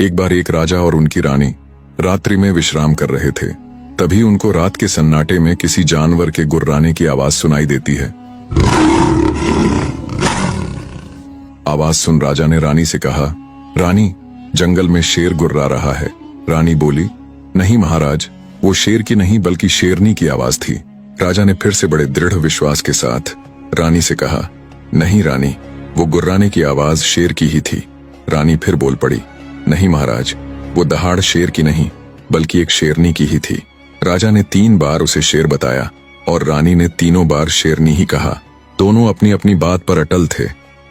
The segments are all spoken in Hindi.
एक बार एक राजा और उनकी रानी रात्रि में विश्राम कर रहे थे। तभी उनको रात के सन्नाटे में किसी जानवर के गुर्राने की आवाज सुनाई देती है। आवाज सुन राजा ने रानी से कहा, रानी, जंगल में शेर गुर्रा रहा है। रानी बोली, नहीं महाराज, वो शेर की नहीं बल्कि शेरनी की आवाज थी। राजा ने फिर से बड़े दृढ़ विश्वास के साथ रानी से कहा, नहीं रानी, वो गुर्राने की आवाज शेर की ही थी। रानी फिर बोल पड़ी, नहीं महाराज, वो दहाड़ शेर की नहीं बल्कि एक शेरनी की ही थी। राजा ने 3 बार उसे शेर बताया और रानी ने तीनों बार शेरनी ही कहा। दोनों अपनी अपनी बात पर अटल थे।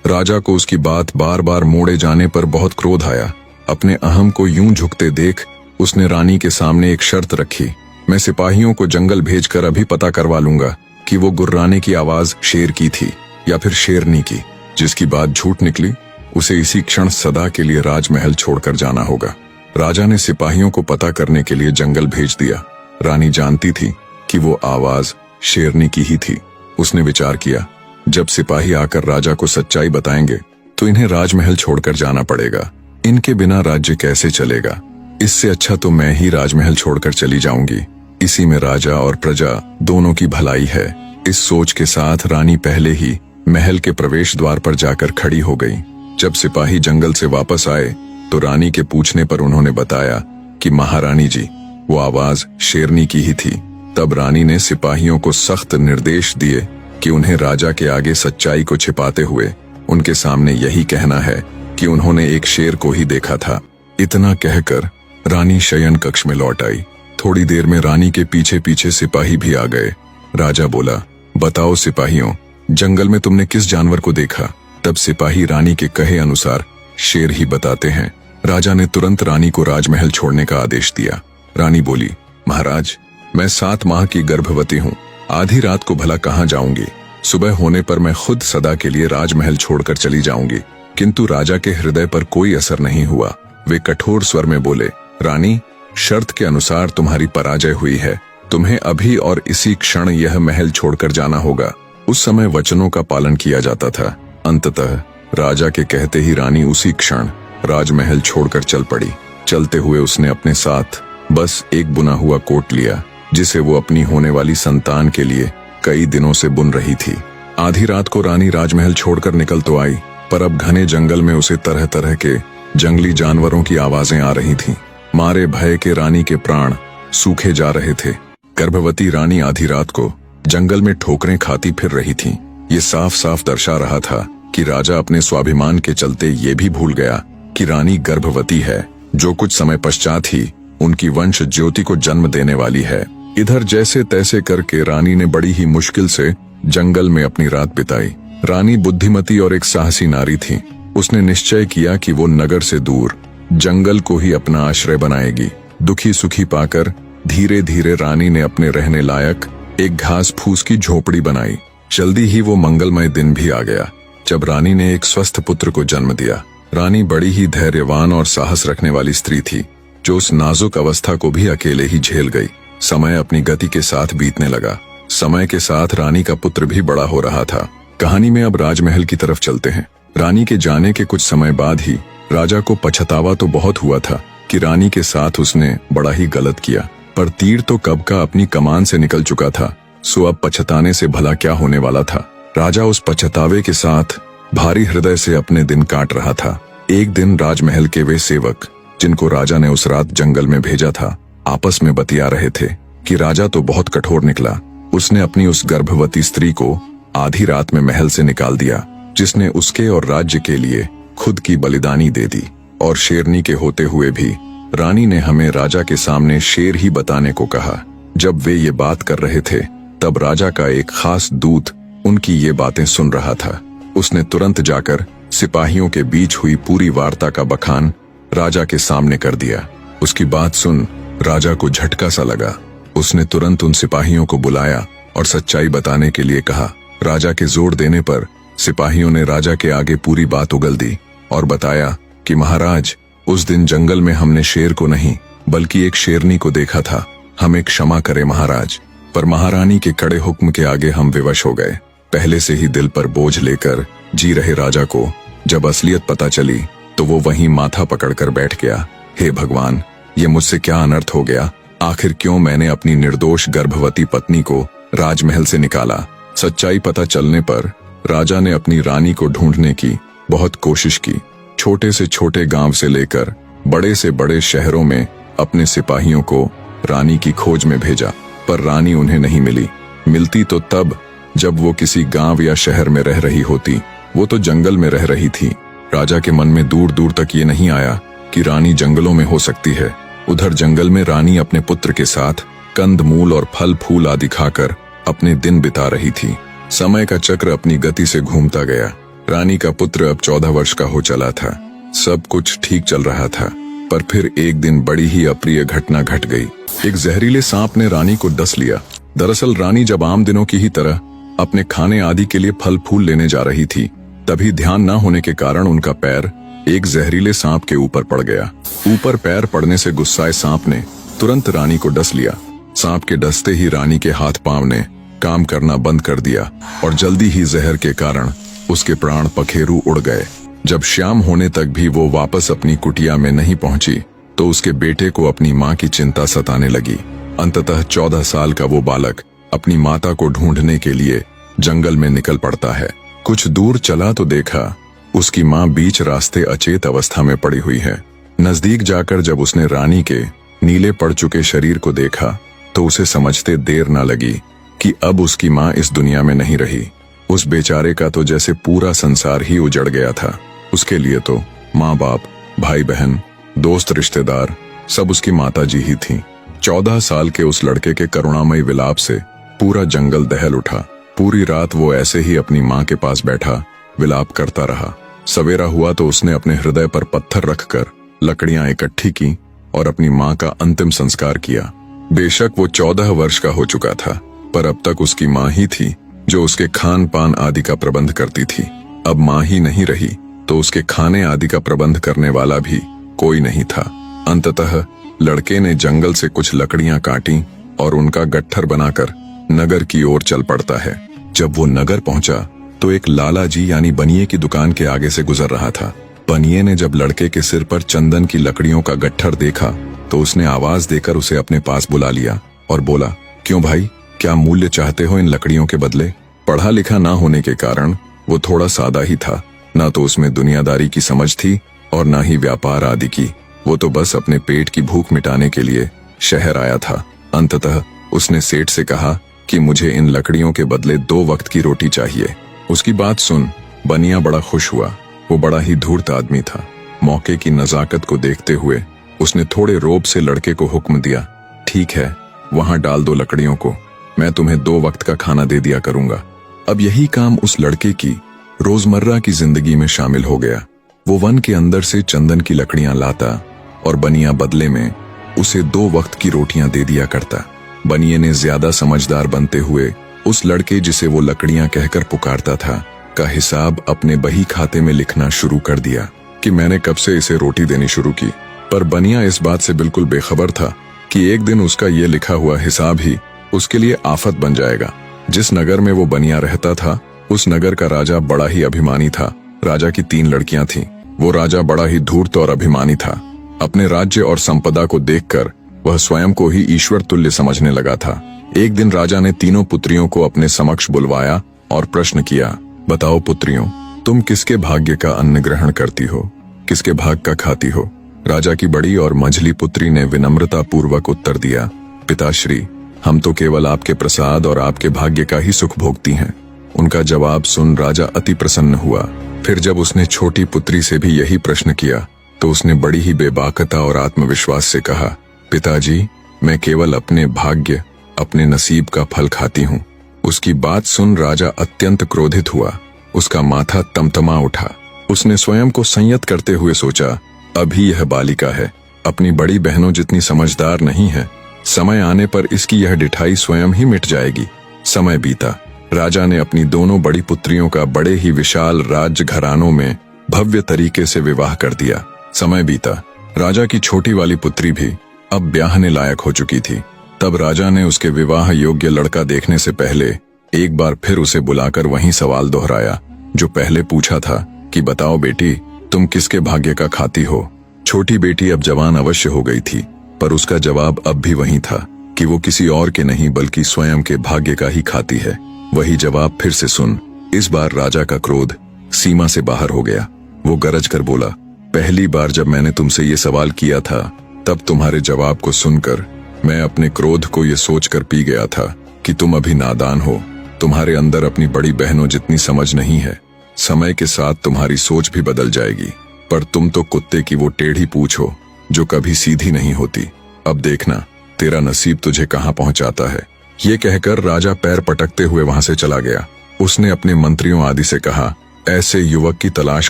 राजा को उसकी बात बार बार मोड़े जाने पर बहुत क्रोध आया। अपने अहम को यूं झुकते देख उसने रानी के सामने एक शर्त रखी, मैं सिपाहियों को जंगल भेजकर अभी पता करवा लूंगा कि वो गुर्राने की आवाज शेर की थी या फिर शेरनी की। जिसकी बात झूठ निकली उसे इसी क्षण सदा के लिए राजमहल छोड़कर जाना होगा। राजा ने सिपाहियों को पता करने के लिए जंगल भेज दिया। रानी जानती थी कि वो आवाज शेरनी की ही थी। उसने विचार किया, जब सिपाही आकर राजा को सच्चाई बताएंगे तो इन्हें राजमहल छोड़कर जाना पड़ेगा। इनके बिना राज्य कैसे चलेगा? इससे अच्छा तो मैं ही राजमहल छोड़कर चली जाऊंगी। इसी में राजा और प्रजा दोनों की भलाई है। इस सोच के साथ रानी पहले ही महल के प्रवेश द्वार पर जाकर खड़ी हो गई। जब सिपाही जंगल से वापस आए तो रानी के पूछने पर उन्होंने बताया कि महारानी जी, वो आवाज शेरनी की ही थी। तब रानी ने सिपाहियों को सख्त निर्देश दिए कि उन्हें राजा के आगे सच्चाई को छिपाते हुए उनके सामने यही कहना है कि उन्होंने एक शेर को ही देखा था। इतना कहकर रानी शयन कक्ष में लौट आई। थोड़ी देर में रानी के पीछे पीछे सिपाही भी आ गए। राजा बोला, बताओ सिपाहियों, जंगल में तुमने किस जानवर को देखा? तब सिपाही रानी के कहे अनुसार शेर ही बताते हैं। राजा ने तुरंत रानी को राजमहल छोड़ने का आदेश दिया। रानी बोली, महाराज, मैं 7 माह की गर्भवती हूँ। आधी रात को भला कहाँ जाऊंगी? सुबह होने पर मैं खुद सदा के लिए राजमहल छोड़कर चली जाऊंगी। किंतु राजा के हृदय पर कोई असर नहीं हुआ। वे कठोर स्वर में बोले, रानी, शर्त के अनुसार तुम्हारी पराजय हुई है। तुम्हें अभी और इसी क्षण यह महल छोड़कर जाना होगा। उस समय वचनों का पालन किया जाता था। अंततः राजा के कहते ही रानी उसी क्षण राजमहल छोड़कर चल पड़ी। चलते हुए उसने अपने साथ बस एक बुना हुआ कोट लिया, जिसे वो अपनी होने वाली संतान के लिए कई दिनों से बुन रही थी। आधी रात को रानी राजमहल छोड़कर निकल तो आई, पर अब घने जंगल में उसे तरह तरह के जंगली जानवरों की आवाजें आ रही थीं। मारे भय के रानी के प्राण सूखे जा रहे थे। गर्भवती रानी आधी रात को जंगल में ठोकरें खाती फिर रही थी। ये साफ साफ दर्शा रहा था कि राजा अपने स्वाभिमान के चलते ये भी भूल गया कि रानी गर्भवती है, जो कुछ समय पश्चात ही उनकी वंश ज्योति को जन्म देने वाली है। इधर जैसे तैसे करके रानी ने बड़ी ही मुश्किल से जंगल में अपनी रात बिताई। रानी बुद्धिमती और एक साहसी नारी थी। उसने निश्चय किया कि वो नगर से दूर जंगल को ही अपना आश्रय बनाएगी। दुखी सुखी पाकर धीरे धीरे रानी ने अपने रहने लायक एक घास फूस की झोपड़ी बनाई। जल्दी ही वो मंगलमय दिन भी आ गया, जब रानी ने एक स्वस्थ पुत्र को जन्म दिया। रानी बड़ी ही धैर्यवान और साहस रखने वाली स्त्री थी, जो उस नाजुक अवस्था को भी अकेले ही झेल गई। समय अपनी गति के साथ बीतने लगा। समय के साथ रानी का पुत्र भी बड़ा हो रहा था। कहानी में अब राजमहल की तरफ चलते हैं। रानी के जाने के कुछ समय बाद ही राजा को पछतावा तो बहुत हुआ था कि रानी के साथ उसने बड़ा ही गलत किया, पर तीर तो कब का अपनी कमान से निकल चुका था, सो अब पछताने से भला क्या होने वाला था। राजा उस पछतावे के साथ भारी हृदय से अपने दिन काट रहा था। एक दिन राजमहल के वे सेवक, जिनको राजा ने उस रात जंगल में भेजा था, आपस में बतिया रहे थे कि राजा तो बहुत कठोर निकला। उसने अपनी उस गर्भवती स्त्री को आधी रात में महल से निकाल दिया, जिसने उसके और राज्य के लिए खुद की बलिदानी दे दी। और शेरनी के होते हुए भी रानी ने हमें राजा के सामने शेर ही बताने को कहा। जब वे ये बात कर रहे थे, तब राजा का एक खास दूत उनकी ये बातें सुन रहा था। उसने तुरंत जाकर सिपाहियों के बीच हुई पूरी वार्ता का बखान राजा के सामने कर दिया। उसकी बात सुन राजा को झटका सा लगा। उसने तुरंत उन सिपाहियों को बुलाया और सच्चाई बताने के लिए कहा। राजा के जोर देने पर सिपाहियों ने राजा के आगे पूरी बात उगल दी और बताया कि महाराज, उस दिन जंगल में हमने शेर को नहीं बल्कि एक शेरनी को देखा था। हमें क्षमा करें महाराज। पर महारानी के कड़े हुक्म के आगे हम विवश हो गए। पहले से ही दिल पर बोझ लेकर जी रहे राजा को जब असलियत पता चली तो वो वहीं माथा पकड़कर बैठ गया। हे भगवान, ये मुझसे क्या अनर्थ हो गया। आखिर क्यों मैंने अपनी निर्दोष गर्भवती पत्नी को राजमहल से निकाला। सच्चाई पता चलने पर राजा ने अपनी रानी को ढूंढने की बहुत कोशिश की। छोटे से छोटे गांव से लेकर बड़े से बड़े शहरों में अपने सिपाहियों को रानी की खोज में भेजा, पर रानी उन्हें नहीं मिली। मिलती तो तब जब वो किसी गांव या शहर में रह रही होती। वो तो जंगल में रह रही थी। राजा के मन में दूर दूर तक ये नहीं आया कि रानी जंगलों में हो सकती है। उधर जंगल में रानी अपने पुत्र के साथ कंद मूल और फल फूल आदि खाकर अपने दिन बिता रही थी। समय का चक्र अपनी गति से घूमता गया। रानी का पुत्र अब 14 वर्ष का हो चला था। सब कुछ ठीक चल रहा था, पर फिर एक दिन बड़ी ही अप्रिय घटना घट गई। एक जहरीले सांप ने रानी को डस लिया। दरअसल रानी जब आम दिनों की ही तरह अपने खाने आदि के लिए फल फूल लेने जा रही थी, तभी ध्यान न होने के कारण उनका पैर एक जहरीले सांप के ऊपर पड़ गया। ऊपर पैर पड़ने से गुस्साए सांप ने तुरंत रानी को डस लिया। सांप के डसते ही रानी के हाथ पांव ने काम करना बंद कर दिया और जल्दी ही जहर के कारण उसके प्राण पखेरु उड़ गए। जब शाम होने तक भी वो वापस अपनी कुटिया में नहीं पहुंची तो उसके बेटे को अपनी मां की चिंता सताने लगी। अंततः 14 साल का वो बालक अपनी माता को ढूंढने के लिए जंगल में निकल पड़ता है। कुछ दूर चला तो देखा उसकी मां बीच रास्ते अचेत अवस्था में पड़ी हुई है। नजदीक जाकर जब उसने रानी के नीले पड़ चुके शरीर को देखा तो उसे समझते देर न लगी कि अब उसकी मां इस दुनिया में नहीं रही। उस बेचारे का तो जैसे पूरा संसार ही उजड़ गया था। उसके लिए तो माँ बाप, भाई बहन, दोस्त, रिश्तेदार सब उसकी माताजी ही थीं। 14 साल के उस लड़के के करुणामयी विलाप से पूरा जंगल दहल उठा। पूरी रात वो ऐसे ही अपनी माँ के पास बैठा विलाप करता रहा। सवेरा हुआ तो उसने अपने हृदय पर पत्थर रखकर लकड़ियां इकट्ठी की और अपनी माँ का अंतिम संस्कार किया। बेशक वो 14 वर्ष का हो चुका था, पर अब तक उसकी माँ ही थी जो उसके खान पान आदि का प्रबंध करती थी। अब माँ ही नहीं रही तो उसके खाने आदि का प्रबंध करने वाला भी कोई नहीं था। अंततः लड़के ने जंगल से कुछ लकड़ियां काटी और उनका गट्ठर बनाकर नगर की ओर चल पड़ता है। जब वो नगर पहुंचा तो एक लाला जी यानी बनिए की दुकान के आगे से गुजर रहा था। बनिए ने जब लड़के के सिर पर चंदन की लकड़ियों का गट्ठर देखा तो उसने आवाज देकर उसे अपने पास बुला लिया और बोला, क्यों भाई, क्या मूल्य चाहते हो इन लकड़ियों के बदले? पढ़ा लिखा ना होने के कारण वो थोड़ा सादा ही था। ना तो उसमें दुनियादारी की समझ थी और ना ही व्यापार आदि की। वो तो बस अपने पेट की भूख मिटाने के लिए शहर आया था। अंततः उसने सेठ से कहा कि मुझे इन लकड़ियों के बदले 2 वक्त की रोटी चाहिए। उसकी बात सुन बनिया बड़ा खुश हुआ। वो बड़ा ही धूर्त आदमी था। मौके की नजाकत को देखते हुए उसने थोड़े रोब से लड़के को हुक्म दिया, ठीक है, वहां डाल दो लकड़ियों को, मैं तुम्हें 2 वक्त का खाना दे दिया करूंगा। अब यही काम उस लड़के की रोजमर्रा की जिंदगी में शामिल हो गया। वो वन के अंदर से चंदन की लकड़ियां लाता और बनिया बदले में उसे 2 वक्त की रोटियां दे दिया करता। बनिए ने ज्यादा समझदार बनते हुए उस लड़के जिसे वो लकड़ियां कहकर पुकारता था का हिसाब अपने बही खाते में लिखना शुरू कर दिया कि मैंने कब से इसे रोटी देनी शुरू की। पर बनिया इस बात से बिल्कुल बेखबर था कि एक दिन उसका ये लिखा हुआ हिसाब ही उसके लिए आफत बन जाएगा। जिस नगर में वो बनिया रहता था उस नगर का राजा बड़ा ही अभिमानी था। राजा की 3 लड़कियां थीं। वो राजा बड़ा ही धूर्त और अभिमानी था। अपने राज्य और संपदा को देखकर वह स्वयं को ही ईश्वर तुल्य समझने लगा था। एक दिन राजा ने तीनों पुत्रियों को अपने समक्ष बुलवाया और प्रश्न किया, बताओ पुत्रियों, तुम किसके भाग्य का अन्न ग्रहण करती हो, किसके भाग का खाती हो? राजा की बड़ी और मंझली पुत्री ने विनम्रता पूर्वक उत्तर दिया, पिताश्री, हम तो केवल आपके प्रसाद और आपके भाग्य का ही सुख भोगती हैं। उनका जवाब सुन राजा अति प्रसन्न हुआ। फिर जब उसने छोटी पुत्री से भी यही प्रश्न किया तो उसने बड़ी ही बेबाकता और आत्मविश्वास से कहा, पिताजी, मैं केवल अपने भाग्य, अपने नसीब का फल खाती हूँ। उसकी बात सुन राजा अत्यंत क्रोधित हुआ। उसका माथा तमतमा उठा। उसने स्वयं को संयत करते हुए सोचा, अभी यह बालिका है, अपनी बड़ी बहनों जितनी समझदार नहीं है। समय आने पर इसकी यह डिठाई स्वयं ही मिट जाएगी। समय बीता। राजा ने अपनी दोनों बड़ी पुत्रियों का बड़े ही विशाल राज्य घरानों में भव्य तरीके से विवाह कर दिया। समय बीता। राजा की छोटी वाली पुत्री भी अब ब्याहने लायक हो चुकी थी। तब राजा ने उसके विवाह योग्य लड़का देखने से पहले एक बार फिर उसे बुलाकर वही सवाल दोहराया जो पहले पूछा था कि बताओ बेटी, तुम किसके भाग्य का खाती हो, छोटी बेटी अब जवान अवश्य हो गई थी, पर उसका जवाब अब भी वही था कि वो किसी और के नहीं बल्कि स्वयं के भाग्य का ही खाती है। वही जवाब फिर से सुन। इस बार राजा का क्रोध सीमा से बाहर हो गया। वो गरज कर बोला, पहली बार जब मैंने तुमसे ये सवाल किया था तब तुम्हारे जवाब को सुनकर मैं अपने क्रोध को ये सोचकर पी गया था कि तुम अभी नादान हो, तुम्हारे अंदर अपनी बड़ी बहनों जितनी समझ नहीं है। समय के साथ तुम्हारी सोच भी बदल जाएगी, पर तुम तो कुत्ते की वो टेढ़ी पूंछ हो जो कभी सीधी नहीं होती। अब देखना तेरा नसीब तुझे कहाँ पहुंचाता है। ये कहकर राजा पैर पटकते हुए वहां से चला गया। उसने अपने मंत्रियों आदि से कहा, ऐसे युवक की तलाश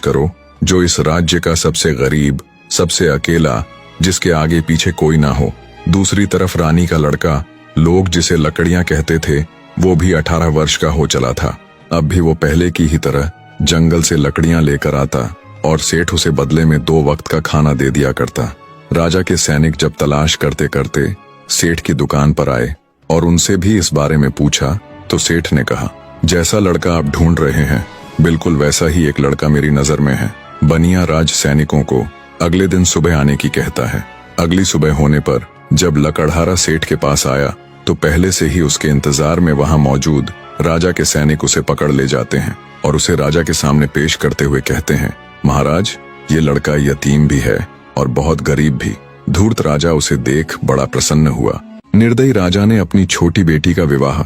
करो जो इस राज्य का सबसे गरीब, सबसे अकेला, जिसके आगे पीछे कोई ना हो। दूसरी तरफ रानी का लड़का, लोग जिसे लकड़ियां कहते थे, वो भी 18 वर्ष का हो चला था। अब भी वो पहले की ही तरह जंगल से लकड़ियां लेकर आता और सेठ उसे बदले में 2 वक्त का खाना दे दिया करता। राजा के सैनिक जब तलाश करते करते सेठ की दुकान पर आए और उनसे भी इस बारे में पूछा तो सेठ ने कहा, जैसा लड़का आप ढूंढ रहे हैं बिल्कुल वैसा ही एक लड़का मेरी नजर में है। बनिया राज सैनिकों को अगले दिन सुबह आने की कहता है। अगली सुबह होने पर जब लकड़हारा सेठ के पास आया तो पहले से ही उसके इंतजार में वहां मौजूद राजा के सैनिक उसे पकड़ ले जाते हैं और उसे राजा के सामने पेश करते हुए कहते हैं, महाराज ये लड़का यतीम भी है और बहुत गरीब भी। धूर्त राजा उसे देख बड़ा प्रसन्न हुआ। निर्दयी राजा ने अपनी छोटी बेटी का विवाह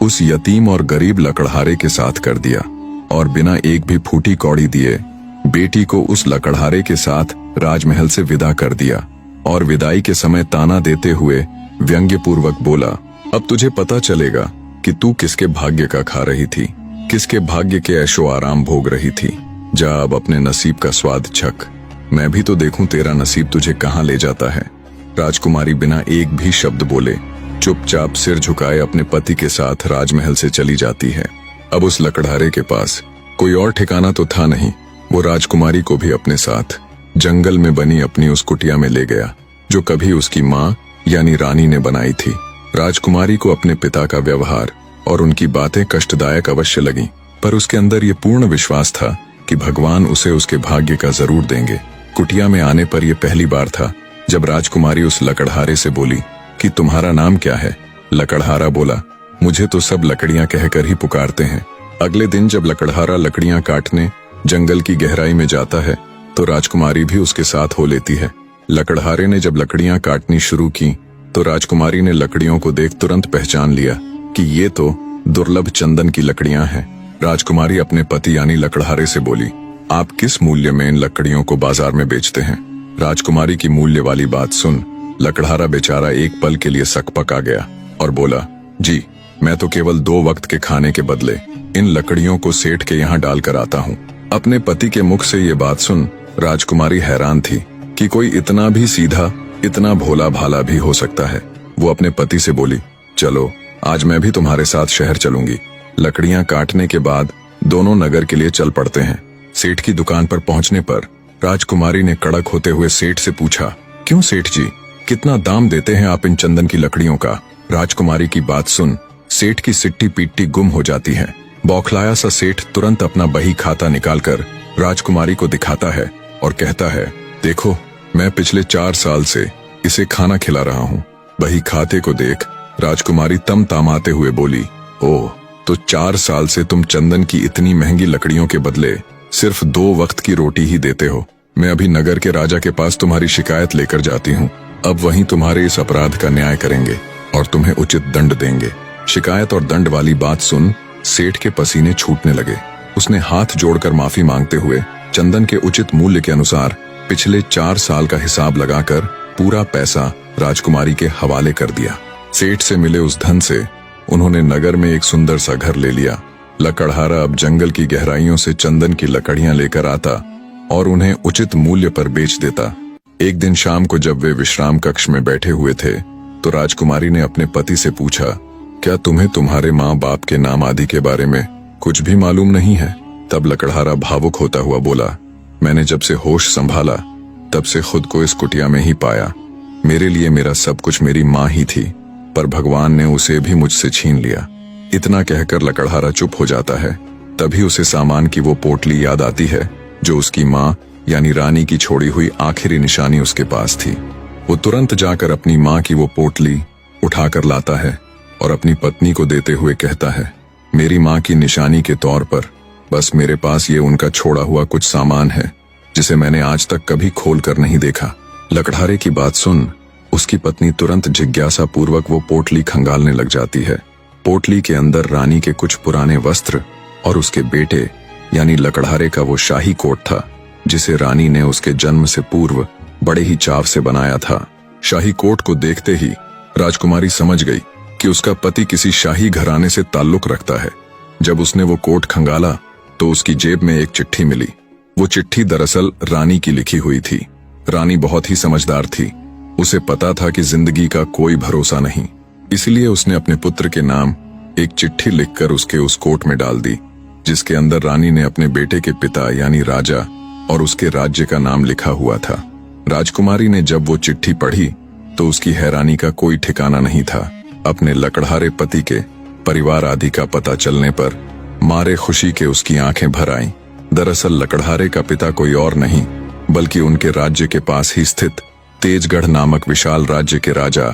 उस यतीम और गरीब लकड़हारे के साथ कर दिया और बिना एक भी फूटी कौड़ी दिए बेटी को उस लकड़हारे के साथ राजमहल से विदा कर दिया और विदाई के समय ताना देते हुए व्यंग्यपूर्वक बोला, अब तुझे पता चलेगा कि तू किसके भाग्य का खा रही थी, किसके भाग्य के ऐशो आराम भोग रही थी। जा अब अपने नसीब का स्वाद चख, मैं भी तो देखूं तेरा नसीब तुझे कहां ले जाता है। राजकुमारी बिना एक भी शब्द बोले चुपचाप सिर झुकाए अपने पति के साथ राजमहल से चली जाती है। अब उस लकड़हारे के पास कोई और ठिकाना तो था नहीं। वो राजकुमारी को भी अपने साथ जंगल में बनी अपनी उस कुटिया में ले गया जो कभी उसकी माँ यानी रानी ने बनाई थी। राजकुमारी को अपने पिता का व्यवहार और उनकी बातें कष्टदायक अवश्य लगीं, पर उसके अंदर ये पूर्ण विश्वास था कि भगवान उसे उसके भाग्य का जरूर देंगे। कुटिया में आने पर यह पहली बार था जब राजकुमारी उस लकड़हारे से बोली कि तुम्हारा नाम क्या है। लकड़हारा बोला, मुझे तो सब लकड़ियां कहकर ही पुकारते हैं। अगले दिन जब लकड़हारा लकड़ियां काटने जंगल की गहराई में जाता है तो राजकुमारी भी उसके साथ हो लेती है। लकड़हारे ने जब लकड़ियां काटनी शुरू की तो राजकुमारी ने लकड़ियों को देख तुरंत पहचान लिया कि ये तो दुर्लभ चंदन की लकड़ियां हैं। राजकुमारी अपने पति यानी लकड़हारे से बोली, आप किस मूल्य में इन लकड़ियों को बाजार में बेचते हैं। राजकुमारी की मूल्य वाली बात सुन लकड़हारा बेचारा एक पल के लिए सकपक आ गया और बोला, जी मैं तो केवल 2 वक्त के खाने के बदले इन लकड़ियों को सेठ के यहाँ डालकर आता हूँ। अपने पति के मुख से ये बात सुन राजकुमारी हैरान थी कि कोई इतना भी सीधा, इतना भोला भाला भी हो सकता है। वो अपने पति से बोली, चलो आज मैं भी तुम्हारे साथ शहर चलूंगी। लकड़ियां काटने के बाद दोनों नगर के लिए चल पड़ते हैं। सेठ की दुकान पर पहुंचने पर राजकुमारी ने कड़क होते हुए सेठ से पूछा, क्यों सेठ जी, कितना दाम देते हैं आप इन चंदन की लकड़ियों का। राजकुमारी की बात सुन सेठ की सिट्टी पीट्टी गुम हो जाती है। बौखलाया सा सेठ तुरंत अपना बही खाता निकालकर राजकुमारी को दिखाता है और कहता है, देखो मैं पिछले 4 साल से इसे खाना खिला रहा हूँ। बही खाते को देख राजकुमारी तम तामाते हुए बोली, ओह तो 4 साल से तुम चंदन की इतनी महंगी लकड़ियों के बदले सिर्फ 2 वक्त की रोटी ही देते हो। मैं अभी नगर के राजा के पास तुम्हारी शिकायत लेकर जाती हूँ। अब वहीं तुम्हारे इस अपराध का न्याय करेंगे और तुम्हें उचित दंड देंगे। शिकायत और दंड वाली बात सुन सेठ के पसीने छूटने लगे। उसने हाथ जोड़कर माफी मांगते हुए चंदन के उचित मूल्य के अनुसार पिछले 4 साल का हिसाब लगाकर पूरा पैसा राजकुमारी के हवाले कर दिया। सेठ से मिले उस धन से उन्होंने नगर में एक सुंदर सा घर ले लिया। लकड़हारा अब जंगल की गहराइयों से चंदन की लकड़ियां लेकर आता और उन्हें उचित मूल्य पर बेच देता। एक दिन शाम को जब वे विश्राम कक्ष में बैठे हुए थे तो राजकुमारी ने अपने पति से पूछा, क्या तुम्हें तुम्हारे माँ बाप के नाम आदि के बारे में कुछ भी मालूम नहीं है। तब लकड़हारा भावुक होता हुआ बोला, मैंने जब से होश संभाला तब से खुद को इस कुटिया में ही पाया। मेरे लिए मेरा सब कुछ मेरी माँ ही थी, पर भगवान ने उसे भी मुझसे छीन लिया। इतना कहकर लकड़हारा चुप हो जाता है। तभी उसे सामान की वो पोटली याद आती है जो उसकी माँ यानी रानी की छोड़ी हुई आखिरी निशानी उसके पास थी। वो तुरंत जाकर अपनी माँ की वो पोटली उठाकर लाता है और अपनी पत्नी को देते हुए कहता है, मेरी माँ की निशानी के तौर पर बस मेरे पास ये उनका छोड़ा हुआ कुछ सामान है जिसे मैंने आज तक कभी खोल कर नहीं देखा। लकड़हारे की बात सुन उसकी पत्नी तुरंत जिज्ञासा पूर्वक वो पोटली खंगालने लग जाती है। पोटली के अंदर रानी के कुछ पुराने वस्त्र और उसके बेटे यानी लकड़हारे का वो शाही कोट था जिसे रानी ने उसके जन्म से पूर्व बड़े ही चाव से बनाया था। शाही कोट को देखते ही राजकुमारी समझ गई कि उसका पति किसी शाही घराने से ताल्लुक रखता है। जब उसने वो कोट खंगाला तो उसकी जेब में एक चिट्ठी मिली। वो चिट्ठी दरअसल रानी की लिखी हुई थी। रानी बहुत ही समझदार थी। उसे पता था कि जिंदगी का कोई भरोसा नहीं, इसलिए उसने अपने पुत्र के नाम एक चिट्ठी लिखकर उसके उस कोट में डाल दी जिसके अंदर रानी ने अपने बेटे के पिता यानी राजा और उसके राज्य का नाम लिखा हुआ था। राजकुमारी ने जब वो चिट्ठी पढ़ी तो उसकी हैरानी का कोई ठिकाना नहीं था। अपने लकड़हारे पति के परिवार आदि का पता चलने पर मारे खुशी के उसकी आंखें भर आईं। दरअसल लकड़हारे का पिता कोई और नहीं बल्कि उनके राज्य के पास ही स्थित तेजगढ़ नामक विशाल राज्य के राजा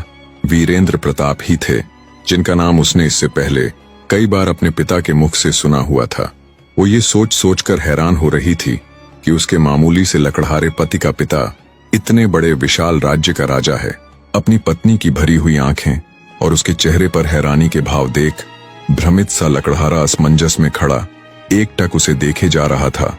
वीरेंद्र प्रताप ही थे, जिनका नाम उसने इससे पहले कई बार अपने पिता के मुख से सुना हुआ था। वो ये सोच सोचकर हैरान हो रही थी कि उसके मामूली से लकड़हारे पति का पिता इतने बड़े विशाल राज्य का राजा है। अपनी पत्नी की भरी हुई आंखें और उसके चेहरे पर हैरानी के भाव देख भ्रमित सा लकड़हारा असमंजस में खड़ा एकटक उसे देखे जा रहा था।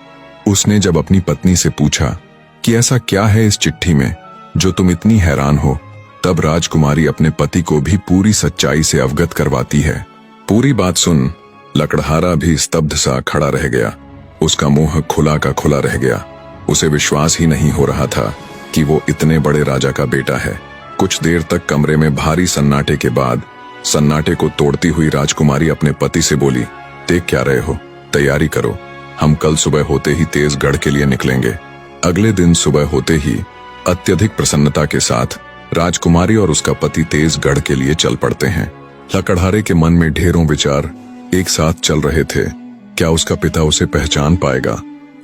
उसने जब अपनी पत्नी से पूछा कि ऐसा क्या है इस चिट्ठी में जो तुम इतनी हैरान हो, तब राजकुमारी अपने पति को भी पूरी सच्चाई से अवगत करवाती है। पूरी बात सुन लकड़हारा भी स्तब्ध सा खड़ा रह गया। उसका मुंह खुला का खुला रह गया। उसे विश्वास ही नहीं हो रहा था कि वो इतने बड़े राजा का बेटा है। कुछ देर तक कमरे में भारी सन्नाटे के बाद सन्नाटे को तोड़ती हुई राजकुमारी अपने पति से बोली, देख क्या रहे हो, तैयारी करो, हम कल सुबह होते ही तेजगढ़ के लिए निकलेंगे। अगले दिन सुबह होते ही अत्यधिक प्रसन्नता के साथ राजकुमारी और उसका पति तेजगढ़ के लिए चल पड़ते हैं। लकड़हारे के मन में ढेरों विचार एक साथ चल रहे थे। क्या उसका पिता उसे पहचान पाएगा?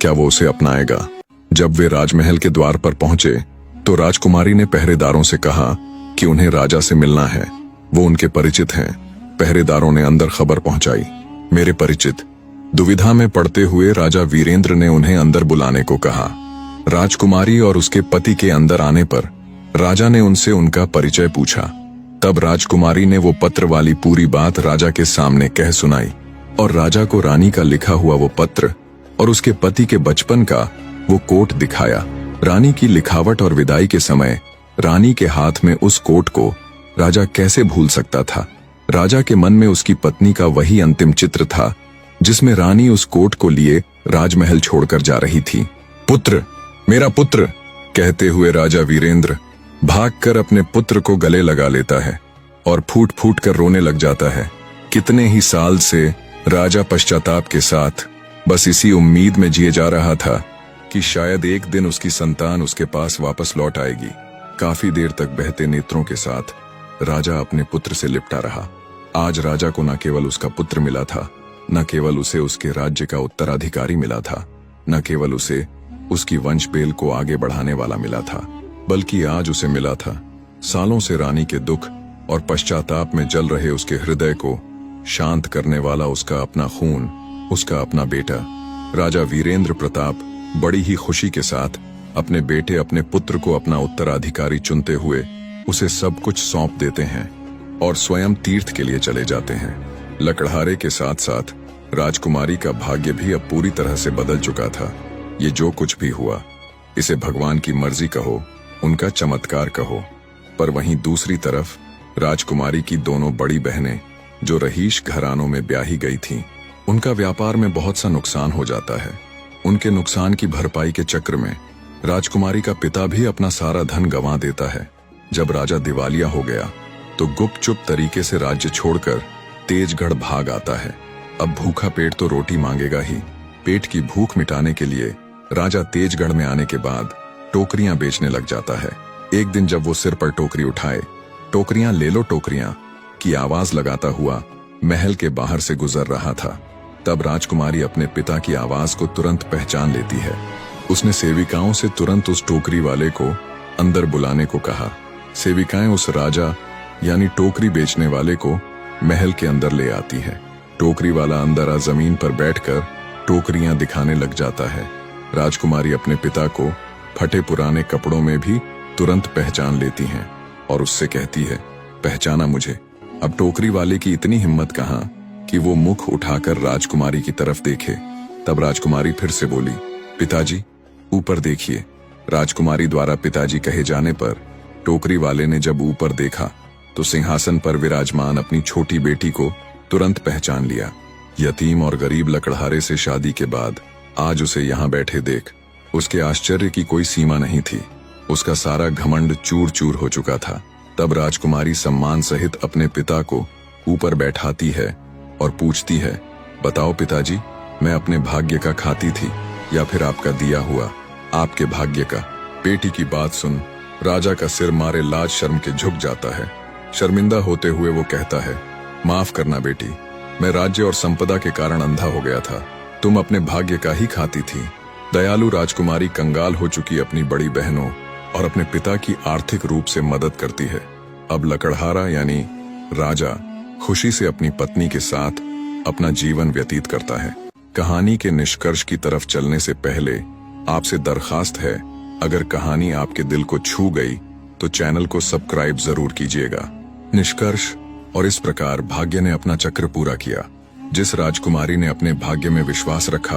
क्या वो उसे अपनाएगा? जब वे राजमहल के द्वार पर पहुंचे तो राजकुमारी ने पहरेदारों से कहा कि उन्हें राजा से मिलना है, वो उनके परिचित हैं। पहरेदारों ने अंदर खबर पहुंचाई, मेरे परिचित। दुविधा में पड़ते हुए राजा वीरेंद्र ने उन्हें अंदर बुलाने को कहा। राजकुमारी और उसके पति के अंदर आने पर राजा ने उनसे उनका परिचय पूछा। तब राजकुमारी ने वो पत्र वाली पूरी बात राजा के सामने कह सुनाई और राजा को रानी का लिखा हुआ वो पत्र और उसके पति के बचपन का वो कोट दिखाया। रानी की लिखावट और विदाई के समय रानी के हाथ में उस कोट को राजा कैसे भूल सकता था। राजा के मन में उसकी पत्नी का वही अंतिम चित्र था जिसमें रानी उस कोट को लिए राजमहल छोड़कर जा रही थी। पुत्र, मेरा पुत्र, कहते हुए राजा वीरेंद्र भागकर अपने पुत्र को गले लगा लेता है और फूट फूट कर रोने लग जाता है। कितने ही साल से राजा पश्चाताप के साथ बस इसी उम्मीद में जिए जा रहा था कि शायद एक दिन उसकी संतान उसके पास वापस लौट आएगी। काफी देर तक बहते नेत्रों के साथ राजा अपने पुत्र से लिपटा रहा। आज राजा को न केवल उसका पुत्र मिला था, न केवल उसे उसके राज्य का उत्तराधिकारी मिला था, न केवल उसे उसकी वंश बेल को आगे बढ़ाने वाला मिला था, बल्कि आज उसे मिला था सालों से रानी के दुख और पश्चाताप में जल रहे उसके हृदय को शांत करने वाला उसका अपना खून, उसका अपना बेटा। राजा वीरेंद्र प्रताप बड़ी ही खुशी के साथ अपने बेटे, अपने पुत्र को अपना उत्तराधिकारी चुनते हुए उसे सब कुछ सौंप देते हैं और स्वयं तीर्थ के लिए चले जाते हैं। लकड़हारे के साथ साथ राजकुमारी का भाग्य भी अब पूरी तरह से बदल चुका था। ये जो कुछ भी हुआ इसे भगवान की मर्जी कहो, उनका चमत्कार कहो, पर वहीं दूसरी तरफ राजकुमारी की दोनों बड़ी बहनें जो रहीश घरानों में ब्याही गई थीं, उनका व्यापार में बहुत सा नुकसान हो जाता है। उनके नुकसान की भरपाई के चक्र में राजकुमारी का पिता भी अपना सारा धन गंवा देता है। जब राजा दिवालिया हो गया तो गुपचुप तरीके से राज्य छोड़कर तेजगढ़ भाग आता है। अब भूखा पेट तो रोटी मांगेगा ही। पेट की भूख मिटाने के लिए राजा तेजगढ़ में आने के बाद टोकरियां बेचने लग जाता है। एक दिन जब वो सिर पर टोकरी उठाए, टोकरियां ले लो टोकरियां की आवाज लगाता हुआ महल के बाहर से गुजर रहा था, तब राजकुमारी अपने पिता की आवाज को तुरंत पहचान लेती है। उसने सेविकाओं से तुरंत उस टोकरी वाले को अंदर बुलाने को कहा। सेविकाएं उस राजा यानी टोकरी बेचने वाले को महल के अंदर ले आती है। टोकरी वाला अंदर आ जमीन पर बैठकर टोकरियां दिखाने लग जाता है। राजकुमारी अपने पिता को फटे पुराने कपड़ों में भी तुरंत पहचान लेती हैं और उससे कहती है, पहचाना मुझे। अब टोकरी वाले की इतनी हिम्मत कहाँ कि वो मुख उठाकर राजकुमारी की तरफ देखे। तब राजकुमारी फिर से बोली, पिताजी ऊपर देखिए। राजकुमारी द्वारा पिताजी कहे जाने पर टोकरी वाले ने जब ऊपर देखा तो सिंहासन पर विराजमान अपनी छोटी बेटी को तुरंत पहचान लिया। यतीम और गरीब लकड़हारे से शादी के बाद आज उसे यहाँ बैठे देख उसके आश्चर्य की कोई सीमा नहीं थी। उसका सारा घमंड चूर चूर हो चुका था। तब राजकुमारी सम्मान सहित अपने पिता को ऊपर बैठाती है और पूछती है, बताओ पिताजी, मैं अपने भाग्य का खाती थी या फिर आपका दिया हुआ? आपके भाग्य का। बेटी की बात सुन राजा का सिर मारे लाज शर्म के झुक जाता है। शर्मिंदा होते हुए वो कहता है, माफ करना बेटी, मैं राज्य और संपदा के कारण अंधा हो गया था। तुम अपने भाग्य का ही खाती थी। दयालु राजकुमारी कंगाल हो चुकी अपनी बड़ी बहनों और अपने पिता की आर्थिक रूप से मदद करती है। अब लकड़हारा यानी राजा खुशी से अपनी पत्नी के साथ अपना जीवन व्यतीत करता है। कहानी के निष्कर्ष की तरफ चलने से पहले आपसे दरखास्त है, अगर कहानी आपके दिल को छू गई तो चैनल को सब्सक्राइब जरूर कीजिएगा। निष्कर्ष। और इस प्रकार भाग्य ने अपना चक्र पूरा किया। जिस राजकुमारी ने अपने भाग्य में विश्वास रखा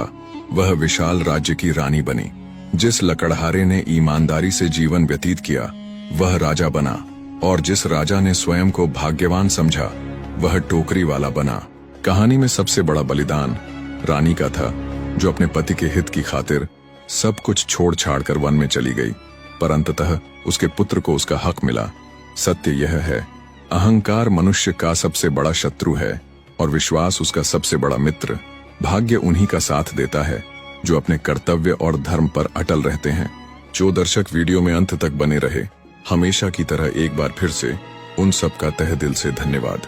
वह विशाल राज्य की रानी बनी। जिस लकड़हारे ने ईमानदारी से जीवन व्यतीत किया वह राजा बना, और जिस राजा ने स्वयं को भाग्यवान समझा वह टोकरी वाला बना। कहानी में सबसे बड़ा बलिदान रानी का था, जो अपने पति के हित की खातिर सब कुछ छोड़ छाड़ कर वन में चली गई, पर अंततः उसके पुत्र को उसका हक मिला। सत्य यह है, अहंकार मनुष्य का सबसे बड़ा शत्रु है और विश्वास उसका सबसे बड़ा मित्र। भाग्य उन्हीं का साथ देता है जो अपने कर्तव्य और धर्म पर अटल रहते हैं। जो दर्शक वीडियो में अंत तक बने रहे, हमेशा की तरह एक बार फिर से उन सब का तहे दिल से धन्यवाद।